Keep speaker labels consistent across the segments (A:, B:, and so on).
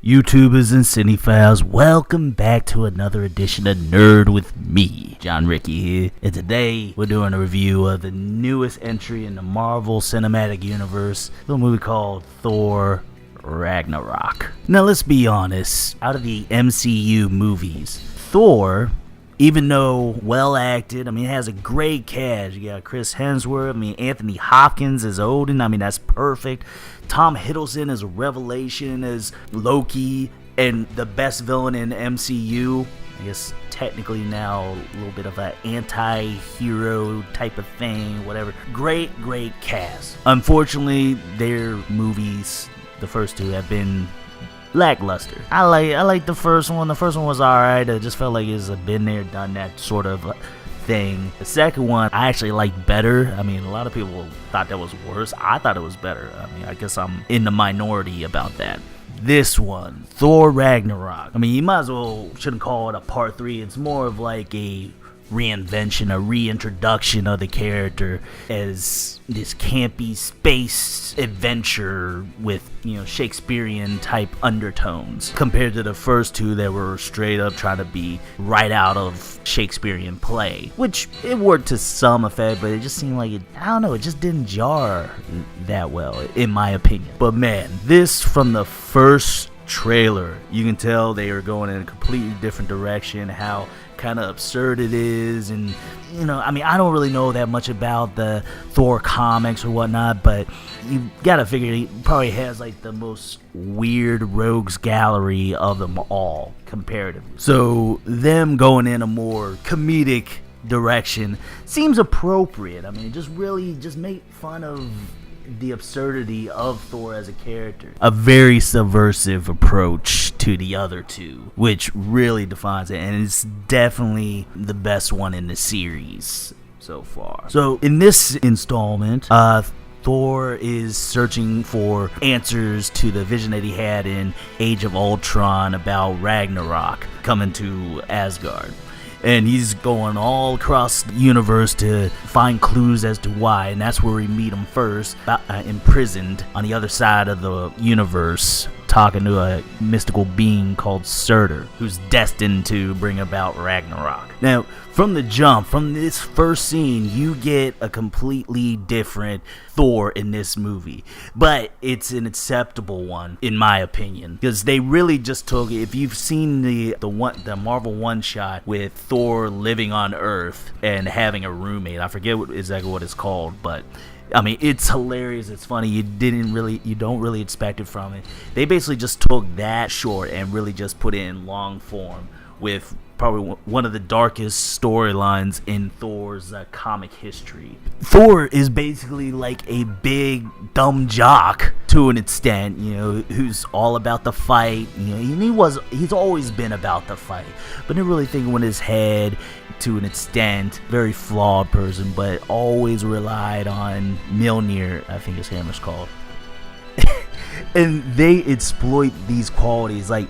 A: YouTubers and cinephiles, welcome back to another edition of Nerd with me, John Ricky here, and today we're doing a review of the newest entry in the Marvel Cinematic Universe, a little movie called Thor-Ragnarok. Now let's be honest, out of the MCU movies, Thor, even though well acted, it has a great cast. You got Chris Hemsworth, Anthony Hopkins as Odin, that's perfect. Tom Hiddleston is a revelation as Loki, and the best villain in MCU. I guess technically now a little bit of an anti-hero type of thing, whatever. Great cast. Unfortunately, their movies, the first two, have been lackluster. I like the first one. The first one was alright. I just felt like it's a been there, done that sort of thing. The second one I actually like better. A lot of people thought that was worse. I thought it was better. I guess I'm in the minority about that. This one, Thor Ragnarok. You might as well shouldn't call it a part 3. It's more of like a reinvention, a reintroduction of the character as this campy space adventure with, Shakespearean type undertones compared to the first two that were straight up trying to be right out of Shakespearean play, which it worked to some effect, but it just seemed like it just didn't jar that well in my opinion. But man, this from the first trailer, you can tell they are going in a completely different direction, how kind of absurd it is. And I don't really know that much about the Thor comics or whatnot, but you gotta figure he probably has like the most weird rogues gallery of them all comparatively. So them going in a more comedic direction seems appropriate. Just make fun of the absurdity of Thor as a character. A very subversive approach to the other two, which really defines it, and it's definitely the best one in the series so far. So in this installment, Thor is searching for answers to the vision that he had in Age of Ultron about Ragnarok coming to Asgard. And he's going all across the universe to find clues as to why, and that's where we meet him first, imprisoned on the other side of the universe, talking to a mystical being called Surtur, who's destined to bring about Ragnarok. Now, from the jump, from this first scene, you get a completely different Thor in this movie. But it's an acceptable one, in my opinion, because they really just took, if you've seen the Marvel one-shot with Thor living on Earth and having a roommate, I forget exactly what it's called, but it's hilarious, it's funny, you don't really expect it from it. They basically just took that short and really just put it in long form with probably one of the darkest storylines in Thor's comic history. Thor is basically like a big dumb jock to an extent, who's all about the fight. He's always been about the fight, but didn't really think with his head to an extent. Very flawed person, but always relied on Mjolnir, I think his hammer's called. And they exploit these qualities like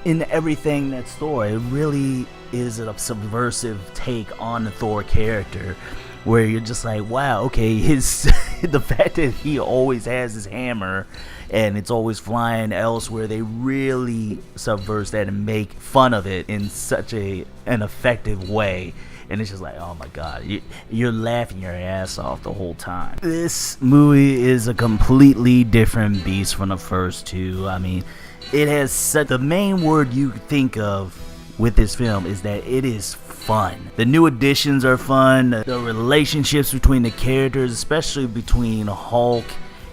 A: in everything that's Thor. It really is a subversive take on the Thor character, where you're just like, wow, okay, the fact that he always has his hammer and it's always flying elsewhere, they really subvert that and make fun of it in such an effective way. And it's just like, oh my god, you're laughing your ass off the whole time. This movie is a completely different beast from the first two. It has the main word you think of with this film is that it is fun. The new additions are fun. The relationships between the characters, especially between Hulk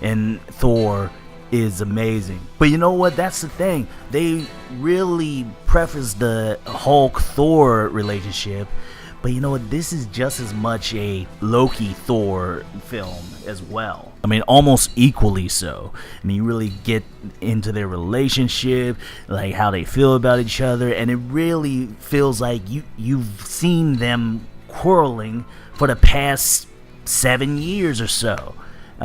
A: and Thor, is amazing. But you know what? That's the thing. They really preface the Hulk-Thor relationship. But you know what? This is just as much a Loki-Thor film as well. Almost equally so. You really get into their relationship, like how they feel about each other, and it really feels like you've seen them quarreling for the past 7 years or so.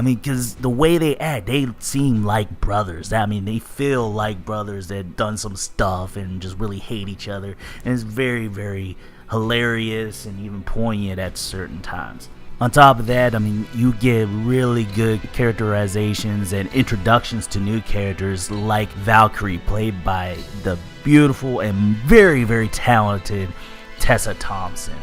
A: Because the way they act, they seem like brothers. They feel like brothers that done some stuff and just really hate each other. And it's very, very hilarious and even poignant at certain times. On top of that, I mean, you get really good characterizations and introductions to new characters like Valkyrie, played by the beautiful and very, very talented Tessa Thompson.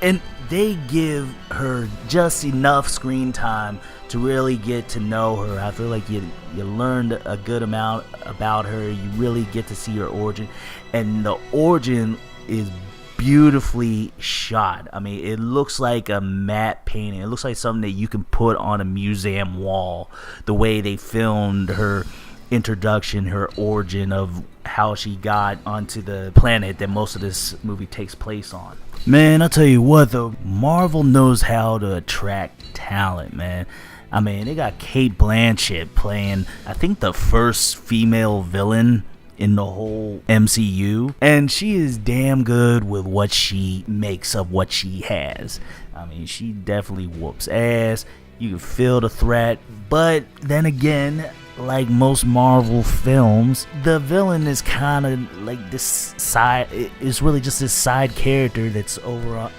A: And they give her just enough screen time to really get to know her. I feel like you learned a good amount about her. You really get to see her origin. And the origin is beautifully shot. I mean, it looks like a matte painting. It looks like something that you can put on a museum wall. The way they filmed her introduction, her origin of how she got onto the planet that most of this movie takes place on. Man, I'll tell you what though, Marvel knows how to attract talent, man. I mean, they got Cate Blanchett playing, I think, the first female villain in the whole MCU, and she is damn good with what she makes of what she has. I mean, she definitely whoops ass. You can feel the threat, but then again, like most Marvel films, the villain is kind of like this side. It's really just this side character that's over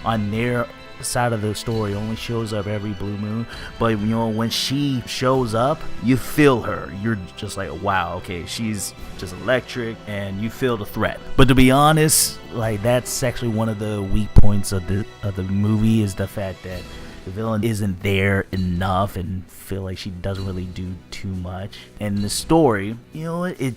A: on their side of the story. Only shows up every blue moon, but you know, when she shows up, you feel her. You're just like, wow, okay, she's just electric, and you feel the threat. But to be honest, like, that's actually one of the weak points of the movie, is the fact that the villain isn't there enough, and feel like she doesn't really do too much. And the story, you know, it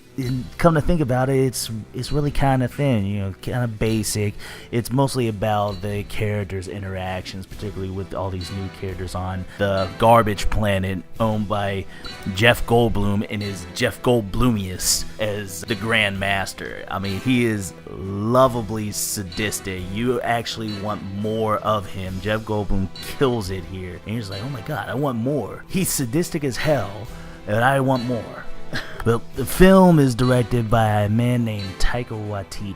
A: come to think about it, it's really kind of thin, you know, kind of basic. It's mostly about the characters' interactions, particularly with all these new characters on the garbage planet owned by Jeff Goldblum and his Jeff Goldblumiest as the Grand Master. I mean, he is lovably sadistic. You actually want more of him. Jeff Goldblum kills it here, and you're just like, oh my god, I want more. He's sadistic as hell, and I want more. But the film is directed by a man named Taika Waititi.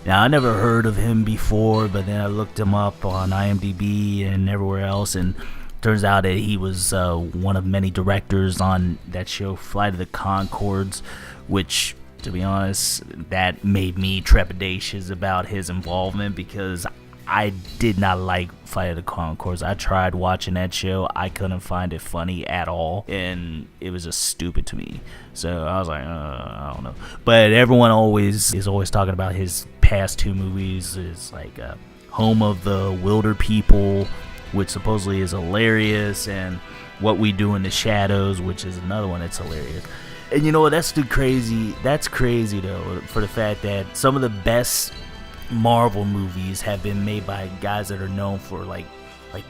A: Now, I never heard of him before, but then I looked him up on IMDb and everywhere else, and turns out that he was one of many directors on that show Flight of the Conchords, which, to be honest, that made me trepidatious about his involvement, because I did not like Flight of the Conchords. I tried watching that show. I couldn't find it funny at all, and it was just stupid to me. So I was like, I don't know. But everyone is always talking about his past two movies. It's like Home of the Wilder People, which supposedly is hilarious, and What We Do in the Shadows, which is another one that's hilarious. And you know what? That's crazy. That's crazy though, for the fact that some of the best Marvel movies have been made by guys that are known for like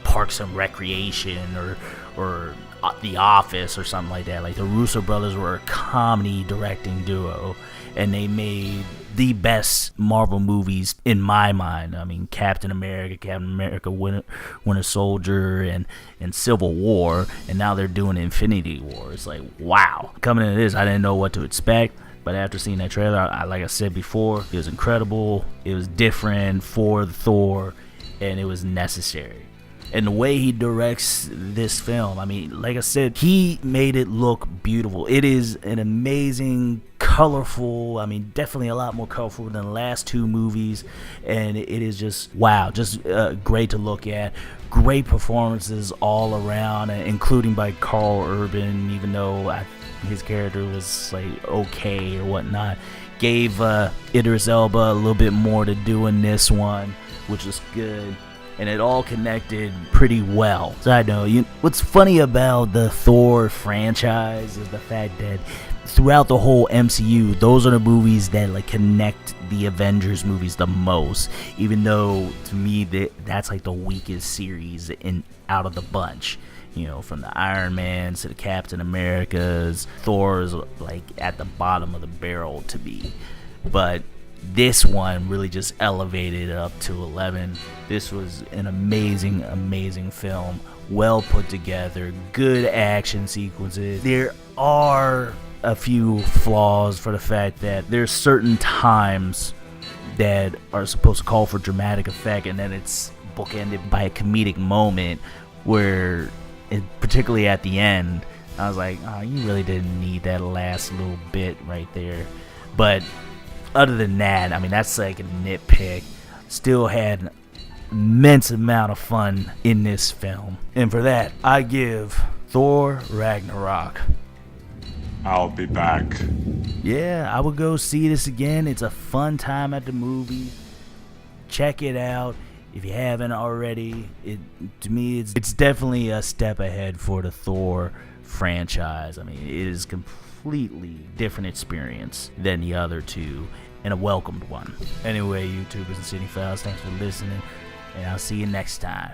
A: Parks and Recreation or The Office or something like that. Like the Russo brothers were a comedy directing duo, and they made the best Marvel movies in my mind. I mean, Captain America, Winter Soldier, and Civil War, and now they're doing Infinity War. It's like, wow. Coming into this, I didn't know what to expect. But after seeing that trailer, like I said before, it was incredible. It was different for Thor, and it was necessary. And the way he directs this film, I mean, like I said, he made it look beautiful. It is an amazing, colorful, I mean, definitely a lot more colorful than the last two movies. And it is just, wow, just great to look at. Great performances all around, including by Carl Urban, even though his character was like okay or whatnot. Gave Idris Elba a little bit more to do in this one, which was good, and it all connected pretty well. Side note, what's funny about the Thor franchise is the fact that throughout the whole MCU, those are the movies that like connect the Avengers movies the most, even though to me that's like the weakest series out of the bunch. You know, from the Iron Mans to the Captain Americas, Thor's like at the bottom of the barrel to me. But this one really just elevated it up to 11. This was an amazing, amazing film. Well put together, good action sequences. There are a few flaws for the fact that there's certain times that are supposed to call for dramatic effect, and then it's bookended by a comedic moment where, particularly at the end, I was like, oh, you really didn't need that last little bit right there. But other than that, I mean, that's like a nitpick. Still had immense amount of fun in this film. And for that, I give Thor-Ragnarok.
B: I'll be back.
A: Yeah, I would go see this again. It's a fun time at the movie. Check it out if you haven't already. To me, it's definitely a step ahead for the Thor franchise. I mean, it is completely different experience than the other two, and a welcomed one. Anyway, YouTubers and City Files, thanks for listening, and I'll see you next time.